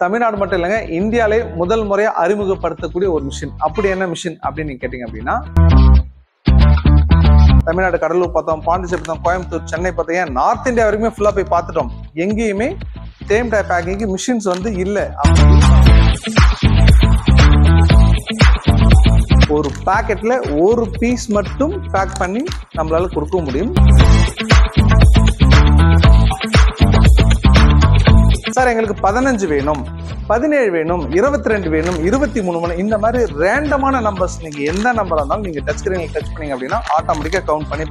தமிழ்நாடு மட்டும் இல்லைங்க, இந்தியாவிலே முதல் முறையா அறிமுகப்படுத்தக்கூடிய ஒரு மிஷின். அப்படி என்ன மிஷின் அப்படின்னு நீங்க கேட்டீங்க அப்படின்னா, தமிழ்நாடு கடலூர் பார்த்தோம், பாண்டிச்சேரி பார்த்தோம், கோயம்புத்தூர், சென்னை பார்த்தீங்க, நார்த் இந்தியா வரைக்குமே ஃபுல்லா போய் பார்த்துட்டோம். எங்கேயுமே சேம் டைப் பேக்கிங் மிஷின்ஸ் வந்து இல்ல. ஒரு பாக்கெட்ல ஒரு பீஸ் மட்டும் பேக் பண்ணி நம்மளால கொடுக்க முடியும். சார் எங்களுக்கு 15 வேணும், 17 வேணும், 22 வேணும், 23 வேணும், இந்த மாதிரி ரேண்டமான நம்பர்ஸ் நீங்க எந்த நம்பரா இருந்தாலும் நீங்க டச் ஸ்கிரீன்ல டச் பண்ணீங்க அப்படின்னா ஆட்டோமேட்டிக்கா கவுண்ட் பண்ணி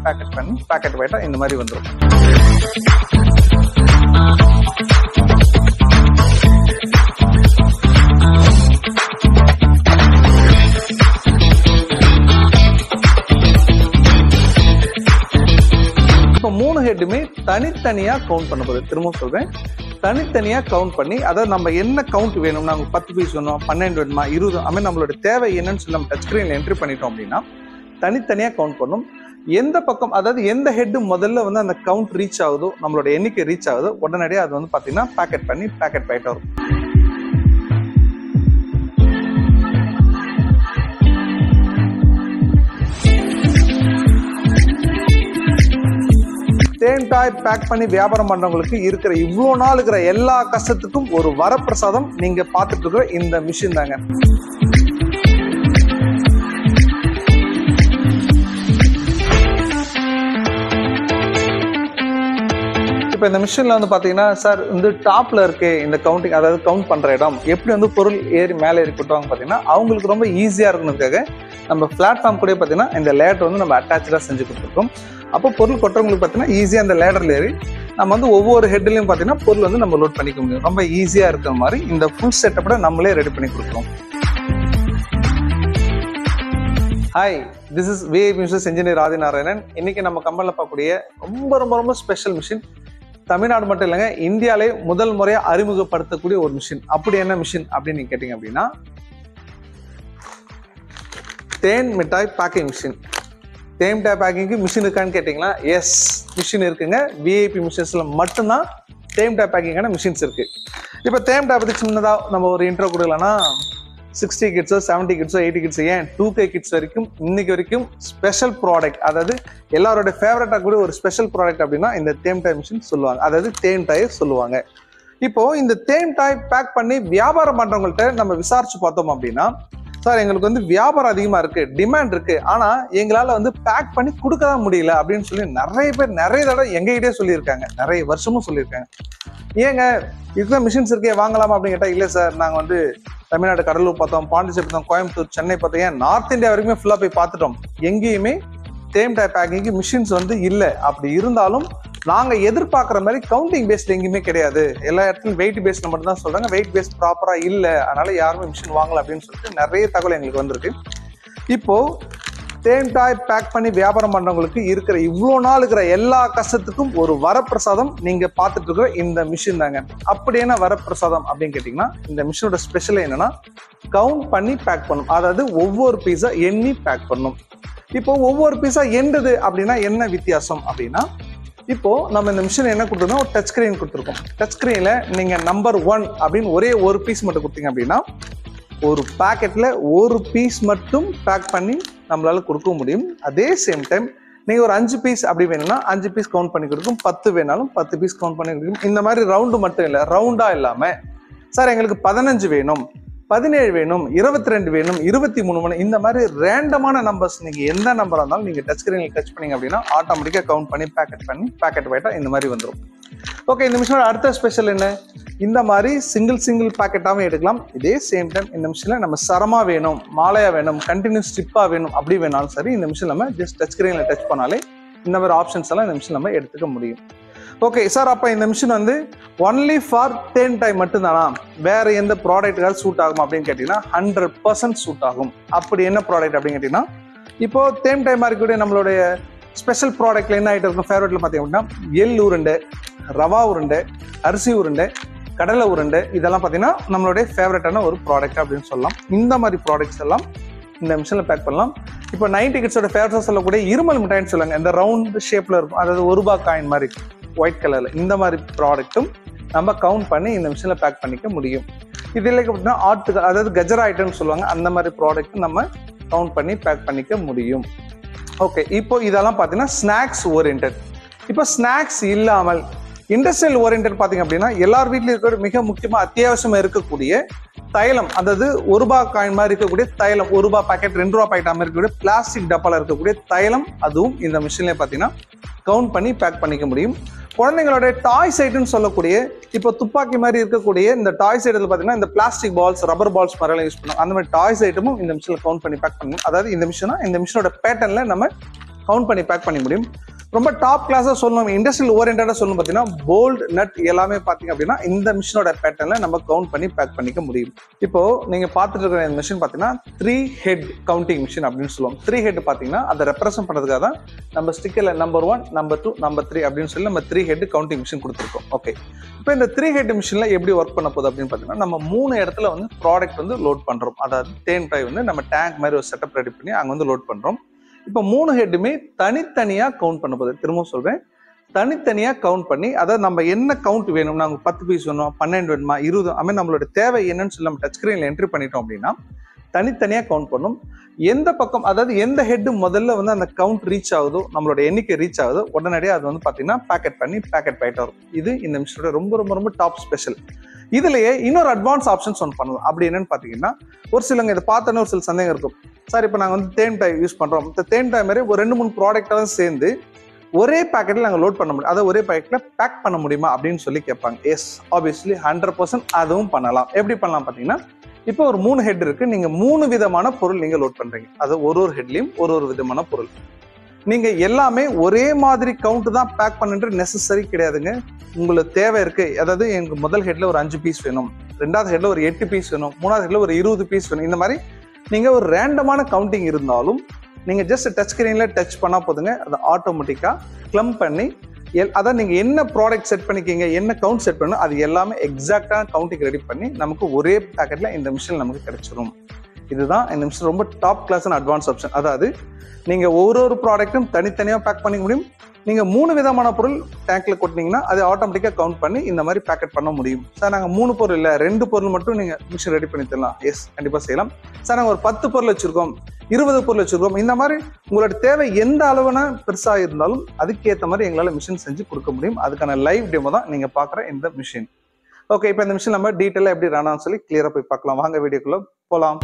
பேக்கெட் வைட்டா இந்த மாதிரி வந்துடும். இப்ப 3 ஹெட்டுமே தனித்தனியா கவுண்ட் பண்ண போகுது. திரும்ப சொல்றேன், தனித்தனியா கவுண்ட் பண்ணி, அதாவது நம்ம என்ன கவுண்ட் வேணும், நாங்க 10 பீஸ் வேணும், 12 வேணுமா, 20, அதுமாதிரி நம்மளோட தேவை என்னன்னு சொல்லி நம்ம டச் ஸ்கிரீன்ல என்ட்ரி பண்ணிட்டோம் அப்படின்னா தனித்தனியா கவுண்ட் பண்ணும். எந்த பக்கம், அதாவது எந்த ஹெட் முதல்ல வந்து அந்த கவுண்ட் ரீச் ஆகுதோ, நம்மளோட எண்ணிக்கை ரீச் ஆகுதோ, உடனடியாக அது வந்து பாத்தீங்கன்னா பேக்கெட் பண்ணி பேக்கெட் போயிட்டு வரும். சேம் டைப் பேக் பண்ணி வியாபாரம் பண்றவங்களுக்கு இருக்கிற இவ்வளோ நாள் இருக்கிற எல்லா கஷ்டத்துக்கும் ஒரு வரப்பிரசாதம் நீங்க பார்த்துட்டு இருக்கிற இந்த மிஷின் தாங்க. இப்போ இந்த மிஷின்ல வந்து பாத்தீங்கன்னா, சார் வந்து டாப்ல இருக்கு இந்த கவுண்டிங், அதாவது கவுண்ட் பண்ற இடம் எப்படி வந்து பொருள் ஏறி மேலே ஏறி கொட்டுவாங்க பாத்தீங்கன்னா, அவங்களுக்கு ரொம்ப ஈஸியா இருக்கணுக்காக நம்ம பிளாட்ஃபார்ம் கூட பாத்தீங்கன்னா இந்த லேடர் வந்து நம்ம அட்டாச்சா செஞ்சு கொடுத்துருக்கோம். அப்போ பொருள் கொட்டுறவங்களுக்கு பார்த்தீங்கன்னா ஈஸியா அந்த லேடர்ல ஏறி நம்ம வந்து ஒவ்வொரு ஹெட்லையும் பார்த்தீங்கன்னா பொருள் வந்து நம்ம லோட் பண்ணிக்க முடியும். ரொம்ப ஈஸியா இருக்கிற மாதிரி இந்த ஃபுல் செட்டப்பை நம்மளே ரெடி பண்ணி கொடுக்குறோம். Hi, this is VIP machines engineer Adinarayanan. இன்னைக்கு நம்ம கம்பெனியில் பார்க்கக்கூடிய ரொம்ப ரொம்ப ரொம்ப ஸ்பெஷல் மிஷின். தமிழ்நாடு மட்டும் இல்லைங்க, இந்தியாவிலே முதல் முறையா அறிமுகப்படுத்தக்கூடிய ஒரு மிஷின். அப்படி என்ன மிஷின் அப்படின்னு நீங்க கேட்டீங்க அப்படின்னா, தேன் மிட்டாய் பேக்கிங் மிஷின். சேம் டைப் பேக்கிங்க்கு மிஷின் இருக்கான்னு கேட்டீங்களா? எஸ், மிஷின் இருக்குங்க. விஐபி மிஷின்ஸ்ல மட்டும்தான் சேம் டைப் பேக்கிங்கான மிஷின்ஸ் இருக்கு. இப்போ சேம் டைப் பத்தி சின்னதா நம்ம ஒரு இன்ட்ரோ கொடுக்கலாம்னா, 60 கிட்ஸோ 70 கிட்ஸோ 80 கிட்ஸ் ஏன் 2K கிட்ஸ் வரைக்கும் இன்னைக்கு வரைக்கும் ஸ்பெஷல் ப்ராடக்ட், அதாவது எல்லாரோட ஃபேவரட்டா கூட ஒரு ஸ்பெஷல் ப்ராடக்ட் அப்படின்னா இந்த தேம் டைப் மிஷின் சொல்லுவாங்க, அதாவது தேன் டைப் சொல்லுவாங்க. இப்போ இந்த தேன் டைப் பேக் பண்ணி வியாபாரம் பண்றவங்கள்ட்ட நம்ம விசாரிச்சு பார்த்தோம் அப்படின்னா, சார் எங்களுக்கு வந்து வியாபாரம் அதிகமா இருக்கு, டிமாண்ட் இருக்கு, ஆனா எங்களால வந்து பேக் பண்ணி கொடுக்கதான் முடியல அப்படின்னு சொல்லி நிறைய பேர் நிறைய தடவை எங்ககிட்டே சொல்லியிருக்காங்க, நிறைய வருஷமும் சொல்லியிருக்காங்க. ஏங்க இதுதான் மிஷின்ஸ் இருக்கே வாங்கலாமா அப்படின்னு கேட்டா, இல்ல சார் நாங்க வந்து தமிழ்நாடு கடலூர் பார்த்தோம், பாண்டிச்சேரி பார்த்தோம், கோயம்புத்தூர், சென்னை பார்த்தோம், நார்த் இந்தியா வரைக்குமே ஃபுல்லா போய் பார்த்துட்டோம். எங்கேயுமே சேம் டைப் பேக்கிங் மிஷின்ஸ் வந்து இல்லை. அப்படி இருந்தாலும் நாங்க எதிர்பார்க்குற மாதிரி கவுண்டிங் பேஸ்ட் எங்கேயுமே கிடையாது. எல்லா இடத்துலையும் வெயிட் பேஸ்ட் மட்டும் தான் சொல்றாங்க. வெயிட் பேஸ்ட் ப்ராப்பரா இல்லை, அதனால யாருமே மிஷின் வாங்கல அப்படின்னு சொல்லிட்டு நிறைய தகவல் எங்களுக்கு வந்திருக்கு. இப்போ சேம் டைப் பேக் பண்ணி வியாபாரம் பண்றவங்களுக்கு இருக்கிற இவ்வளோ நாள் இருக்கிற எல்லா கஷ்டத்துக்கும் ஒரு வரப்பிரசாதம் நீங்க பார்த்துட்டு இருக்கிற இந்த மிஷின் தாங்க. அப்படி என்ன வரப்பிரசாதம் அப்படின்னு கேட்டீங்கன்னா, இந்த மிஷினோட ஸ்பெஷல் என்னன்னா கவுண்ட் பண்ணி பேக் பண்ணும், அதாவது ஒவ்வொரு பீஸா எண்ணி பேக் பண்ணும். இப்போ ஒவ்வொரு பீஸா எண்டது அப்படின்னா என்ன வித்தியாசம் அப்படின்னா, இப்போ நம்ம இந்த மிஷின் என்ன கொடுத்துருக்கோம், ஒரு டச் ஸ்கிரீன் கொடுத்துருக்கோம். டச் ஸ்கிரீன்ல நீங்க நம்பர் 1 அப்படின்னு ஒரே ஒரு பீஸ் மட்டும் கொடுத்தீங்க அப்படின்னா ஒரு பாக்கெட்ல ஒரு பீஸ் மட்டும் பேக் பண்ணி நம்மளால கொடுக்க முடியும். அதே சேம் டைம் நீங்க ஒரு 5 பீஸ் அப்படி வேணும்னா 5 பீஸ் கவுண்ட் பண்ணி கொடுக்கும், 10 வேணாலும் 10 பீஸ் கவுண்ட் பண்ணி கொடுக்கும். இந்த மாதிரி ரவுண்டு மட்டும் இல்லை, ரவுண்டா இல்லாம சார் எங்களுக்கு 15 வேணும், 17 வேணும், 22 வேணும், 23 வேணும், இந்த மாதிரி ரேண்டமான நம்பர்ஸ் நீங்க எந்த நம்பரா இருந்தாலும் நீங்க டச் ஸ்கிரீன்ல டச் பண்ணீங்க அப்படின்னா ஆட்டோமேட்டிக்கா கவுண்ட் பண்ணி பேக்கெட் வைட்டா இந்த மாதிரி வந்துடும். ஓகே, இந்த மிஷினோட அடுத்த ஸ்பெஷல் என்ன, இந்த மாதிரி சிங்கிள் பேக்கெட்டாவே எடுக்கலாம். இதே சேம் டைம் இந்த மிஷின்ல நம்ம சரமா வேணும், மாலையா வேணும், கண்டினியூஸ் ஸ்ட்ரிப்பா வேணும், அப்படி வேணாலும் சரி இந்த மிஷின் நம்ம ஜஸ்ட் டச் ஸ்கிரீன்ல டச் பண்ணாலே இந்த மாதிரி ஆப்ஷன்ஸ் எல்லாம் இந்த மிஷின் நம்ம எடுத்துக்க முடியும். ஓகே சார், அப்ப இந்த மிஷின் வந்து ஒன்லி ஃபார் தேன் டைப் மட்டும் தானா, வேற எந்த ப்ராடக்ட்டுக்காக சூட் ஆகும் அப்படின்னு கேட்டீங்கன்னா 100% சூட் ஆகும். அப்படி என்ன ப்ராடக்ட் அப்படின்னு கேட்டீங்கன்னா, இப்போ தேன் டைம் இருக்கக்கூடிய நம்மளுடைய ஸ்பெஷல் ப்ராடக்ட்ல என்ன ஐட்டம் இருக்கும் ஃபேவரட்ல பார்த்தீங்க அப்படின்னா, எள் உருண்டை, ரவா உருண்டை, அரிசி உருண்டை, கடலை உருண்டை, இதெல்லாம் பார்த்தீங்கன்னா நம்மளுடைய ஃபேவரட்டான ஒரு ப்ராடக்ட் அப்படின்னு சொல்லலாம். இந்த மாதிரி ப்ராடக்ட்ஸ் எல்லாம் இந்த மிஷினில் பேக் பண்ணலாம். இப்போ 90 கிட்ஸோட ஃபேவரட்டாக சொல்லக்கூடிய இருமல் மிட்டாய்னு சொல்லுவாங்க, இந்த ரவுண்ட் ஷேப்ல இருக்கும், அதாவது ₹1 காயின் மாதிரி ஒயிட் கலர்ல, இந்த மாதிரி ப்ராடக்ட்டும் நம்ம கவுண்ட் பண்ணி இந்த மிஷினில் பேக் பண்ணிக்க முடியும். இதில் பார்த்தீங்கன்னா ஆட்டுக்கு அதாவது கஜரா ஐட்டம்னு சொல்லுவாங்க, அந்த மாதிரி ப்ராடக்ட் நம்ம கவுண்ட் பண்ணி பேக் பண்ணிக்க முடியும். ஓகே, இப்போ இதெல்லாம் பார்த்தீங்கன்னா ஸ்நாக்ஸ் ஓரியன்ட். இப்போ ஸ்நாக்ஸ் இல்லாமல் இண்டஸ்ட்ரியல் ஓரியன்ட் பார்த்தீங்க அப்படின்னா எல்லார் வீட்லையும் இருக்கிற மிக முக்கியமாக அத்தியாவசியமாக இருக்கக்கூடிய தைலம், அதாவது ₹1 காயின் மாதிரி இருக்கக்கூடிய தைலம், ₹1 பாக்கெட் ₹2 பாக்கெட் இருக்கக்கூடிய பிளாஸ்டிக் டப்பால இருக்கக்கூடிய தைலம், அதுவும் இந்த மிஷின்ல பார்த்தீங்கன்னா கவுண்ட் பண்ணி பேக் பண்ணிக்க முடியும். குழந்தைங்களோட டாய்ஸ் ஐட்டம்னு சொல்லக்கூடிய இப்போ துப்பாக்கி மாதிரி இருக்கக்கூடிய இந்த டாய்ஸ் ஐட்டத்தில் பார்த்தீங்கன்னா இந்த பிளாஸ்டிக் பால்ஸ், ரப்பர் பால்ஸ் மாதிரிலாம் யூஸ் பண்ணுவோம். அந்த மாதிரி டாய்ஸ் ஐட்டமும் இந்த மிஷினில் கவுண்ட் பண்ணி பேக் பண்ணணும். அதாவது இந்த மிஷினோட பேட்டர்னில் நம்ம கவுண்ட் பண்ணி பேக் பண்ண முடியும். ரொம்ப டாப் கிளாஸாக சொல்லணும், இண்டஸ்ட்ரியல் ஓரியன்டாக சொல்லணும் பார்த்தீங்கன்னா போல்ட் நட் எல்லாமே பார்த்தீங்க அப்படின்னா இந்த மிஷினோட பேட்டர்னில் நம்ம கவுண்ட் பண்ணி பேக் பண்ணிக்க முடியும். இப்போ நீங்கள் பார்த்துட்டு இருக்கிற இந்த மிஷின் பார்த்தீங்கன்னா 3 ஹெட் கவுண்டிங் மிஷின் அப்படின்னு சொல்லுவோம். 3 ஹெட் பார்த்தீங்கன்னா அதை ரெப்ரசென்ட் பண்ணுறதுக்காக தான் நம்ம ஸ்டிக்கரில் நம்பர் 1, நம்பர் 2, நம்பர் 3 அப்படின்னு சொல்லி நம்ம 3 ஹெட் கவுண்டிங் மிஷின் கொடுத்துருக்கோம். ஓகே, இப்போ இந்த 3 ஹெட் மிஷினில் எப்படி ஒர்க் பண்ண போகுது அப்படின்னு பார்த்தீங்கன்னா நம்ம 3 இடத்துல வந்து ப்ராடக்ட் வந்து லோட் பண்ணுறோம். அதாவது தேன் டாய் வந்து நம்ம டேங்க் மாதிரி ஒரு செட்டப் ரெடி பண்ணி அங்கே வந்து லோட் பண்ணுறோம். இப்போ 3 ஹெட்டுமே தனித்தனியா கவுண்ட் பண்ண போகுது. திரும்ப சொல்றேன், தனித்தனியா கவுண்ட் பண்ணி அதாவது நம்ம என்ன கவுண்ட் வேணும், நாங்கள் 10 பீஸ் வேணும், 12 வேணுமா, 20, அதுமாதிரி நம்மளோட தேவை என்னன்னு சொல்லி நம்ம டச் ஸ்கிரீன்ல என்ட்ரி பண்ணிட்டோம் அப்படின்னா தனித்தனியா கவுண்ட் பண்ணும். எந்த பக்கம் அதாவது எந்த ஹெட் முதல்ல வந்து அந்த கவுண்ட் ரீச் ஆகுதோ, நம்மளோட எண்ணிக்கை ரீச் ஆகுதோ, உடனடியாக அது வந்து பார்த்தீங்கன்னா பேக்கெட் பண்ணிட்டு வரும். இது இந்த மிஷினோட ரொம்ப ரொம்ப ரொம்ப டாப் ஸ்பெஷல். இதுலயே இன்னொரு அட்வான்ஸ் ஆப்ஷன்ஸ் ஒன்று பண்ணலாம். அப்படி என்னன்னு பார்த்தீங்கன்னா ஒரு சிலங்க இதை பார்த்தோன்னே ஒரு சில சந்தேகம் இருக்கும். சார், இப்போ நாங்கள் வந்து தேன் டாய் யூஸ் பண்ணுறோம், இந்த தேன் டாய் மாதிரி ஒரு 2-3 ப்ராடக்டாக சேர்ந்து ஒரே பேக்கெட்டில் நாங்கள் லோட் பண்ண முடியும், அதாவது ஒரே பேக்கெட்டில் பேக் பண்ண முடியுமா அப்படின்னு சொல்லி கேட்பாங்க. எஸ், ஆப்வியஸ்லி 100% அதுவும் பண்ணலாம். எப்படி பண்ணலாம் பார்த்தீங்கன்னா இப்போ ஒரு 3 ஹெட் இருக்கு, நீங்கள் 3 விதமான பொருள் நீங்கள் லோட் பண்ணுறீங்க. அது ஒரு ஹெட்லையும் ஒரு விதமான பொருள். நீங்க எல்லாமே ஒரே மாதிரி கவுண்ட் தான் பேக் பண்ணுன்ற நெசசரி கிடையாதுங்க. உங்களுக்கு தேவை இருக்கு, அதாவது எனக்கு முதல் ஹெட்ல ஒரு 5 பீஸ் வேணும், 2வது ஹெட்ல ஒரு 8 பீஸ் வேணும், 3வது ஹெட்ல ஒரு 20 பீஸ் வேணும். இந்த மாதிரி நீங்க ஒரு ரேண்டமான கவுண்டிங் இருந்தாலும் நீங்க ஜஸ்ட் டச் ஸ்கிரீன்ல டச் பண்ணா போதுங்க, அது ஆட்டோமேட்டிக்கா கிளம்ப் பண்ணி அதான் நீங்க என்ன ப்ராடக்ட் செட் பண்ணிக்கிங்க, என்ன கவுண்ட் செட் பண்ணணும், அது எல்லாமே எக்ஸாக்டான கவுண்டிங் ரெடி பண்ணி நமக்கு ஒரே பேக்கெட்ல இந்த மிஷின் நமக்கு கிடைச்சிரும். இதுதான் இந்த மிஷின் ரொம்ப டாப் கிளாஸ் அட்வான்ஸ் ஆப்ஷன். அதாவது நீங்க ஒரு ப்ராடக்ட்டும் தனித்தனியா பேக் பண்ணிக்க முடியும். நீங்க 3 விதமான பொருள் டேங்க்ல கொட்டினீங்கன்னா அது ஆட்டோமேட்டிக்கா கவுண்ட் பண்ணி இந்த மாதிரி பேக்கெட் பண்ண முடியும். சார், நாங்க 3 பொருள் இல்ல 2 பொருள் மட்டும் நீங்க மிஷின் ரெடி பண்ணி தரலாம். எஸ், கண்டிப்பா செய்யலாம். சார், நாங்க ஒரு 10 பொருள் வச்சிருக்கோம், 20 பொருள் வச்சிருக்கோம். இந்த மாதிரி உங்களோட தேவை எந்த அளவுனா பெருசா இருந்தாலும் அதுக்கேற்ற மாதிரி எங்களால மிஷின் செஞ்சு கொடுக்க முடியும். அதுக்கான லைவ் டெமோ தான் நீங்க பாக்குற இந்த மிஷின். ஓகே, இப்போ இந்த மிஷின் நம்ம டீட்டெயிலா எப்படி ரன் ஆகும்னு சொல்லி கிளியரா போய் பார்க்கலாம். வாங்க வீடியோக்குள்ள போலாம்.